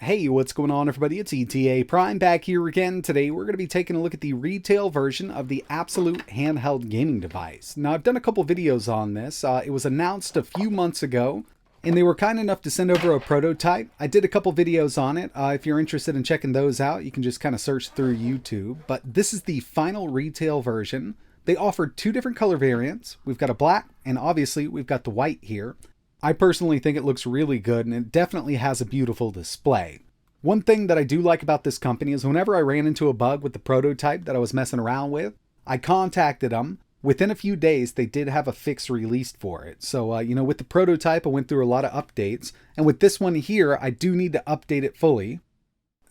Hey, what's going on everybody? It's ETAPRIME back here again. Today we're going to be taking a look at the retail version of the abxylute handheld gaming device. Now I've done a couple videos on this. It was announced a few months ago and they were kind enough to send over a prototype. I did a couple videos on it. If you're interested in checking those out, you can just kind of search through YouTube. But this is the final retail version. They offered two different color variants. We've got a black and obviously we've got the white here. I personally think it looks really good and it definitely has a beautiful display. One thing that I do like about this company is whenever I ran into a bug with the prototype that I was messing around with, I contacted them. Within a few days, they did have a fix released for it. So, with the prototype, I went through a lot of updates. And with this one here, I do need to update it fully.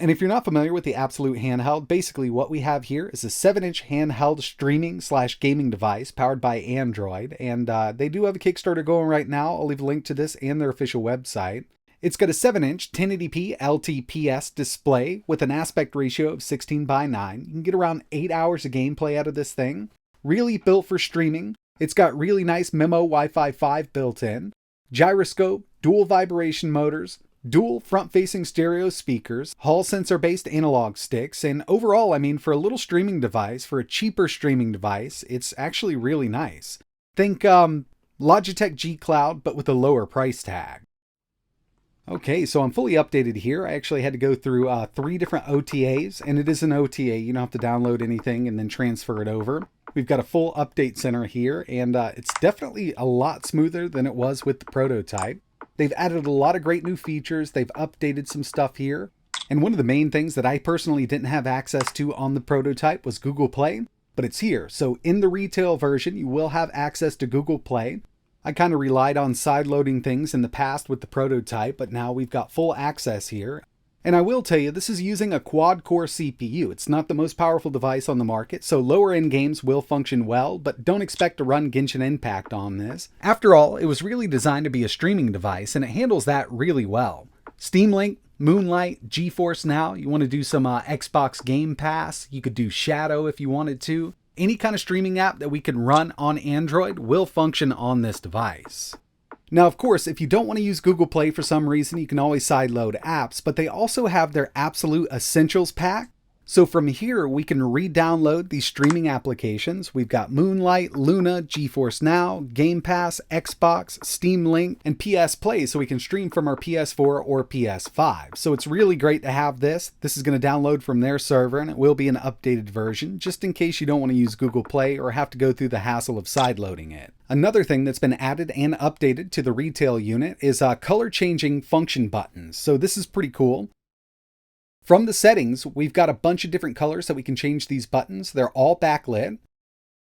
And if you're not familiar with the abxylute handheld, basically what we have here is a 7-inch handheld streaming/gaming device powered by Android. And they do have a Kickstarter going right now. I'll leave a link to this and their official website. It's got a 7-inch 1080p LTPS display with an aspect ratio of 16:9. You can get around 8 hours of gameplay out of this thing. Really built for streaming. It's got really nice MIMO Wi-Fi 5 built in, gyroscope, dual vibration motors, dual front-facing stereo speakers, Hall sensor-based analog sticks, and overall, for a little streaming device, for a cheaper streaming device, it's actually really nice. Think Logitech G Cloud, but with a lower price tag. Okay, so I'm fully updated here. I actually had to go through 3 different OTAs, and it is an OTA. You don't have to download anything and then transfer it over. We've got a full update center here, and it's definitely a lot smoother than it was with the prototype. They've added a lot of great new features. They've updated some stuff here. And one of the main things that I personally didn't have access to on the prototype was Google Play, but it's here. So in the retail version, you will have access to Google Play. I kind of relied on side-loading things in the past with the prototype, but now we've got full access here. And I will tell you, this is using a quad-core CPU. It's not the most powerful device on the market, so lower-end games will function well, but don't expect to run Genshin Impact on this. After all, it was really designed to be a streaming device, and it handles that really well. Steam Link, Moonlight, GeForce Now, you want to do some Xbox Game Pass, you could do Shadow if you wanted to. Any kind of streaming app that we can run on Android will function on this device. Now, of course, if you don't want to use Google Play for some reason, you can always sideload apps, but they also have their abxylute Essentials pack. So from here, we can re-download these streaming applications. We've got Moonlight, Luna, GeForce Now, Game Pass, Xbox, Steam Link, and PS Play, so we can stream from our PS4 or PS5. So it's really great to have this. This is going to download from their server, and it will be an updated version, just in case you don't want to use Google Play or have to go through the hassle of sideloading it. Another thing that's been added and updated to the retail unit is color-changing function buttons. So this is pretty cool. From the settings, we've got a bunch of different colors that we can change these buttons. They're all backlit.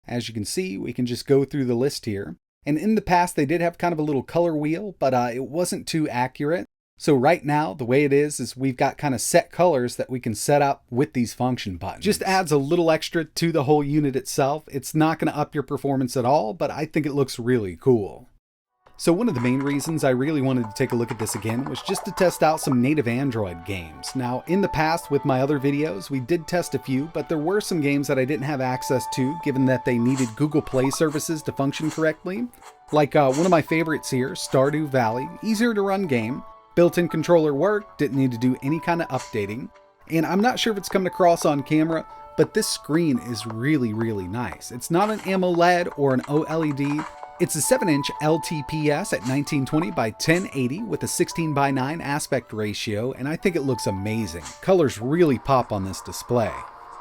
As you can see, we can just go through the list here. And in the past, they did have kind of a little color wheel, but it wasn't too accurate. So right now, the way it is we've got kind of set colors that we can set up with these function buttons. Just adds a little extra to the whole unit itself. It's not going to up your performance at all, but I think it looks really cool. So one of the main reasons I really wanted to take a look at this again was just to test out some native Android games. Now, in the past with my other videos, we did test a few, but there were some games that I didn't have access to, given that they needed Google Play services to function correctly. Like one of my favorites here, Stardew Valley, easier to run game, built-in controller work, didn't need to do any kind of updating. And I'm not sure if it's coming across on camera, but this screen is really, really nice. It's not an AMOLED or an OLED. It's a 7-inch LTPS at 1920 by 1080 with a 16:9 aspect ratio, and I think it looks amazing. Colors really pop on this display.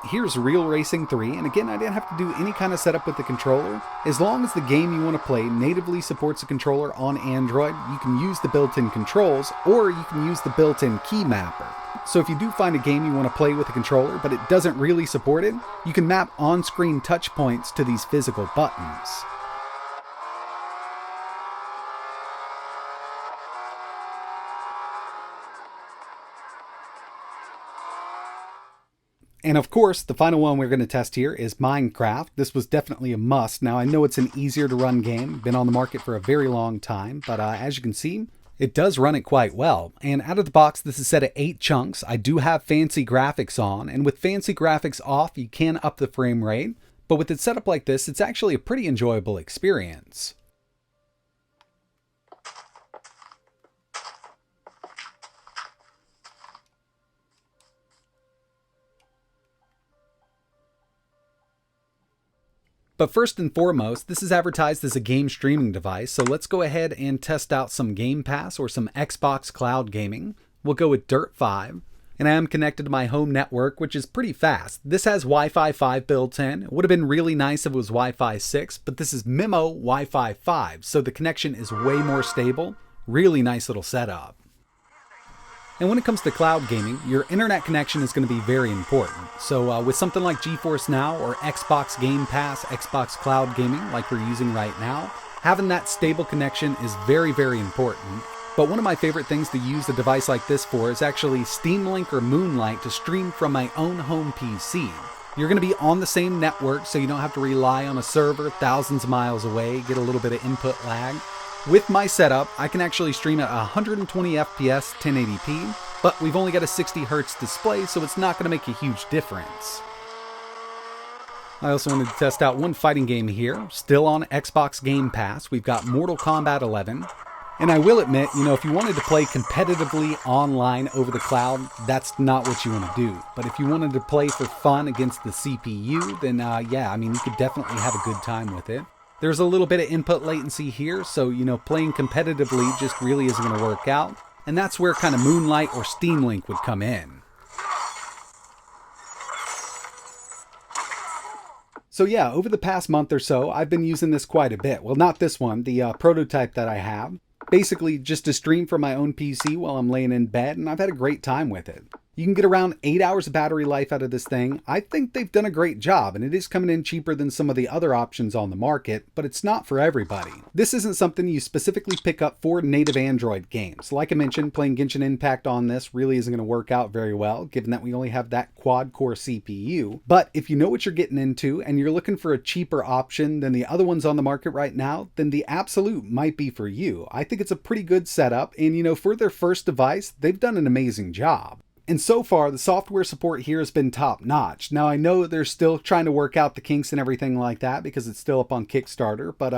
Here's Real Racing 3, and again, I didn't have to do any kind of setup with the controller. As long as the game you want to play natively supports a controller on Android, you can use the built-in controls, or you can use the built-in key mapper. So if you do find a game you want to play with a controller, but it doesn't really support it, you can map on-screen touch points to these physical buttons. And of course, the final one we're going to test here is Minecraft. This was definitely a must. Now, I know it's an easier to run game, been on the market for a very long time, but as you can see, it does run it quite well. And out of the box, this is set at 8 chunks. I do have fancy graphics on, and with fancy graphics off, you can up the frame rate. But with it set up like this, it's actually a pretty enjoyable experience. But first and foremost, this is advertised as a game streaming device, so let's go ahead and test out some Game Pass or some Xbox Cloud Gaming. We'll go with Dirt 5. And I am connected to my home network, which is pretty fast. This has Wi-Fi 5 built in. It would have been really nice if it was Wi-Fi 6, but this is MIMO Wi-Fi 5, so the connection is way more stable. Really nice little setup. And when it comes to cloud gaming, your internet connection is going to be very important. So with something like GeForce Now or Xbox Game Pass, Xbox Cloud Gaming, like we're using right now, having that stable connection is very, very important. But one of my favorite things to use a device like this for is actually Steam Link or Moonlight to stream from my own home PC. You're going to be on the same network, so you don't have to rely on a server thousands of miles away, get a little bit of input lag. With my setup, I can actually stream at 120 FPS 1080p, but we've only got a 60 Hz display, so it's not going to make a huge difference. I also wanted to test out one fighting game here, still on Xbox Game Pass. We've got Mortal Kombat 11. And I will admit, if you wanted to play competitively online over the cloud, that's not what you want to do. But if you wanted to play for fun against the CPU, then yeah, you could definitely have a good time with it. There's a little bit of input latency here, so, playing competitively just really isn't going to work out. And that's where kind of Moonlight or Steam Link would come in. So yeah, over the past month or so, I've been using this quite a bit. Well, not this one, the prototype that I have. Basically just to stream from my own PC while I'm laying in bed, and I've had a great time with it. You can get around 8 hours of battery life out of this thing. I think they've done a great job, and it is coming in cheaper than some of the other options on the market, but it's not for everybody. This isn't something you specifically pick up for native Android games. Like I mentioned, playing Genshin Impact on this really isn't going to work out very well, given that we only have that quad-core CPU. But if you know what you're getting into, and you're looking for a cheaper option than the other ones on the market right now, then the abxylute might be for you. I think it's a pretty good setup, and for their first device, they've done an amazing job. And so far, the software support here has been top notch. Now, I know they're still trying to work out the kinks and everything like that because it's still up on Kickstarter. But,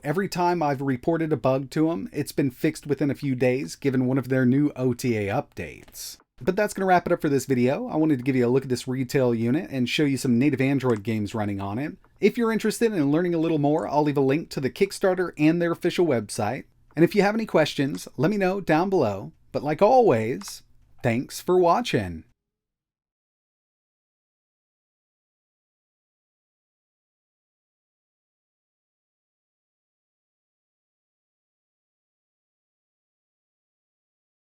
every time I've reported a bug to them, it's been fixed within a few days, given one of their new OTA updates. But that's going to wrap it up for this video. I wanted to give you a look at this Retrail unit and show you some native Android games running on it. If you're interested in learning a little more, I'll leave a link to the Kickstarter and their official website. And if you have any questions, let me know down below. But like always, thanks for watching.